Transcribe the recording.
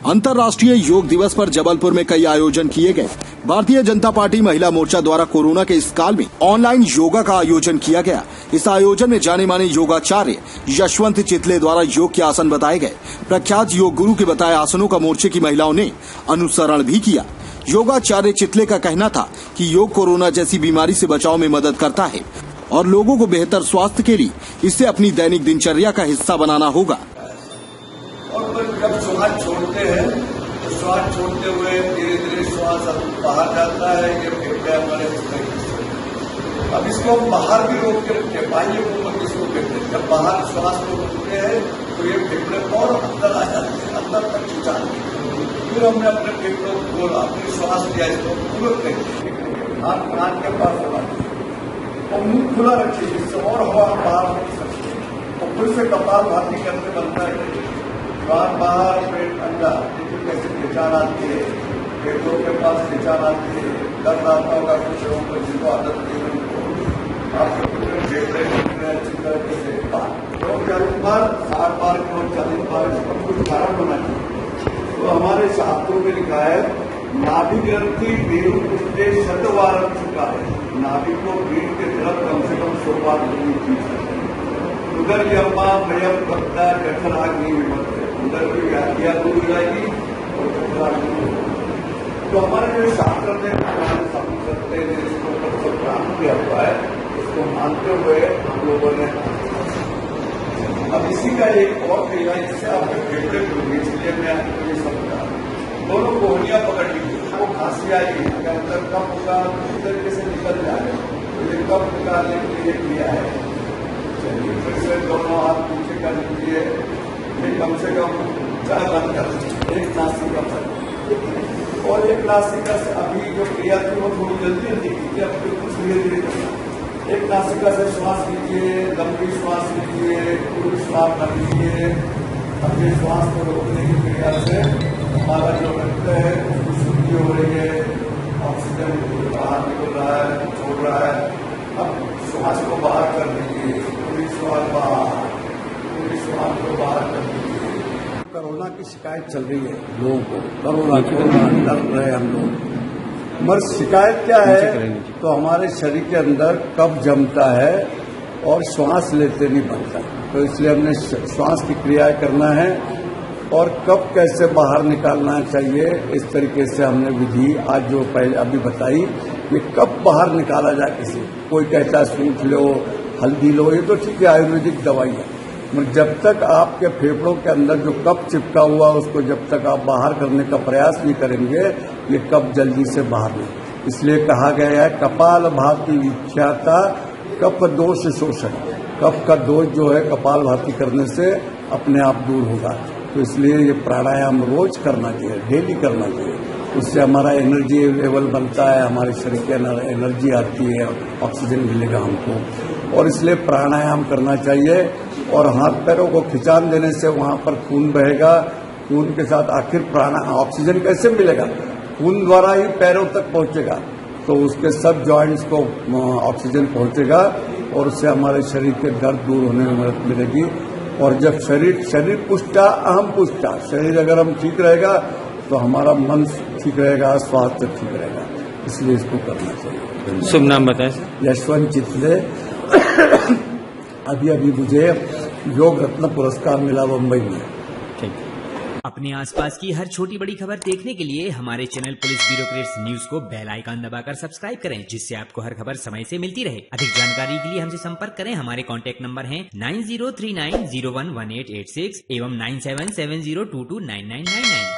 अंतर्राष्ट्रीय योग दिवस पर जबलपुर में कई आयोजन किए गए। भारतीय जनता पार्टी महिला मोर्चा द्वारा कोरोना के इस काल में ऑनलाइन योगा का आयोजन किया गया। इस आयोजन में जाने माने योगाचार्य यशवंत चितले द्वारा योग के आसन बताए गए। प्रख्यात योग गुरु के बताए आसनों का मोर्चे की महिलाओं ने अनुसरण भी किया। योगाचार्य चितले का कहना था कि योग कोरोना जैसी बीमारी से बचाव में मदद करता है और लोगों को बेहतर स्वास्थ्य के लिए इसे अपनी दैनिक दिनचर्या का हिस्सा बनाना होगा। और जब श्वास छोड़ते हैं तो श्वास छोड़ते हुए धीरे धीरे श्वास बाहर जाता है। ये फेफड़े हमारे अब इसको हम बाहर भी रोक के रखते हैं। बाह्य ऊपर इसको कहते हैं। जब बाहर श्वास को रोकते हैं तो ये फेफड़े और अंदर आ जाते हैं, अंदर तक खिंचाते हैं। फिर हमने अपने फेफड़ों को खोला, अपनी श्वास लिया, इसको पूरा कहते हैं। हाथ कान के पास होना और मुंह खुला रखिए जिससे और हवा बाहर निकल सकती है। और फिर से कपाल भाती करके बनता है। बार बार पेट अंदर देखिए कैसे खिंचान आती है, पेटों के पास खिंचान आती है। दर्द आता होगा कुछ लोगों को जिनको आदत नहीं है उनको आपके फेफड़े अच्छी तरीके से तो 40 बार 60 बार 40 बार इसका कुछ कारण होना चाहिए। तो हमारे शास्त्रों में लिखा है नाभि ग्रंथि वीरु पुष्टे शतवार चुका है। नाभि को वीर के तरफ कम से कम 100 बार लेनी चाहिए। उधर यम्मा भयम पत्ता जठराग्नि विमत है। उधर की व्याधियां दूर जाएगी और जठराग्नि। तो हमारे जो शास्त्र में समझ सकते हैं जिसको सब प्राप्त किया हुआ है उसको मानते हुए हम लोगों ने अब इसी का एक और क्रिया जिससे आपके फेफड़े खुलेंगे। इसलिए मैं आपको ये समझा दोनों कोहनियां पकड़ लीजिए। वो खांसी आएगी अगर अंदर कब होगा इस तरीके से निकल जाए तो ये कब निकालने के लिए किया है। चलिए फिर से दोनों हाथ पीछे कर लीजिए। कम से कम 4 बंद कर एक नासिका पर और एक नासिका से अभी जो क्रिया थी वो थोड़ी जल्दी जल्दी कीजिए। अब बिल्कुल धीरे धीरे करना। एक नासिका से श्वास लीजिए, लंबी श्वास लीजिए, पूरी श्वास न लीजिए। अपने श्वास को रोकने की क्रिया से हमारा जो रक्त है उसकी शुद्धि हो रही है, ऑक्सीजन बाहर निकल रहा है, छोड़ रहा है। अब श्वास को बाहर कर दीजिए, पूरी श्वास बाहर, पूरी श्वास को बाहर कर दीजिए। कोरोना की शिकायत चल रही है लोगों को, कोरोना डर रहे हम लोग। मगर शिकायत क्या है तो हमारे शरीर के अंदर कफ जमता है और श्वास लेते नहीं बनता। तो इसलिए हमने श्वास की क्रिया करना है और कफ कैसे बाहर निकालना चाहिए इस तरीके से हमने विधि आज जो पहले अभी बताई। ये कफ बाहर निकाला जाए किसी कोई कहता है सूंठ लो, हल्दी लो, ये तो ठीक है आयुर्वेदिक दवाई है। मगर जब तक आपके फेफड़ों के अंदर जो कफ चिपका हुआ उसको जब तक आप बाहर करने का प्रयास नहीं करेंगे ये कफ जल्दी से बाहर नहीं। इसलिए कहा गया है कपाल भाती विख्याता कफ दोष शोषण। कफ का दोष जो है कपाल भाती करने से अपने आप दूर होगा। तो इसलिए ये प्राणायाम रोज करना चाहिए, डेली करना चाहिए। उससे हमारा एनर्जी लेवल बनता है, हमारे शरीर के अंदर एनर्जी आती है, ऑक्सीजन मिलेगा हमको। और इसलिए प्राणायाम करना चाहिए और हाथ पैरों को खिंचान देने से वहां पर खून बहेगा। खून के साथ आखिर ऑक्सीजन कैसे मिलेगा? खून द्वारा ही पैरों तक पहुंचेगा। तो उसके सब जॉइंट्स को ऑक्सीजन पहुंचेगा और उससे हमारे शरीर के दर्द दूर होने में मदद मिलेगी। और जब शरीर पुष्टा अहम पुष्टा, शरीर अगर हम ठीक रहेगा तो हमारा मन ठीक रहेगा, स्वास्थ्य ठीक रहेगा। इसलिए इसको करना चाहिए। शुभ नाम बताएं। यशवंत चितले। अभी मुझे योग रत्न पुरस्कार मिला मुंबई में। अपने आसपास की हर छोटी बड़ी खबर देखने के लिए हमारे चैनल पुलिस ब्यूरोक्रेट्स न्यूज को बेल आइकन दबाकर सब्सक्राइब करें, जिससे आपको हर खबर समय से मिलती रहे। अधिक जानकारी के लिए हमसे संपर्क करें। हमारे कॉन्टैक्ट नंबर हैं 9039011886 एवं 9770229999।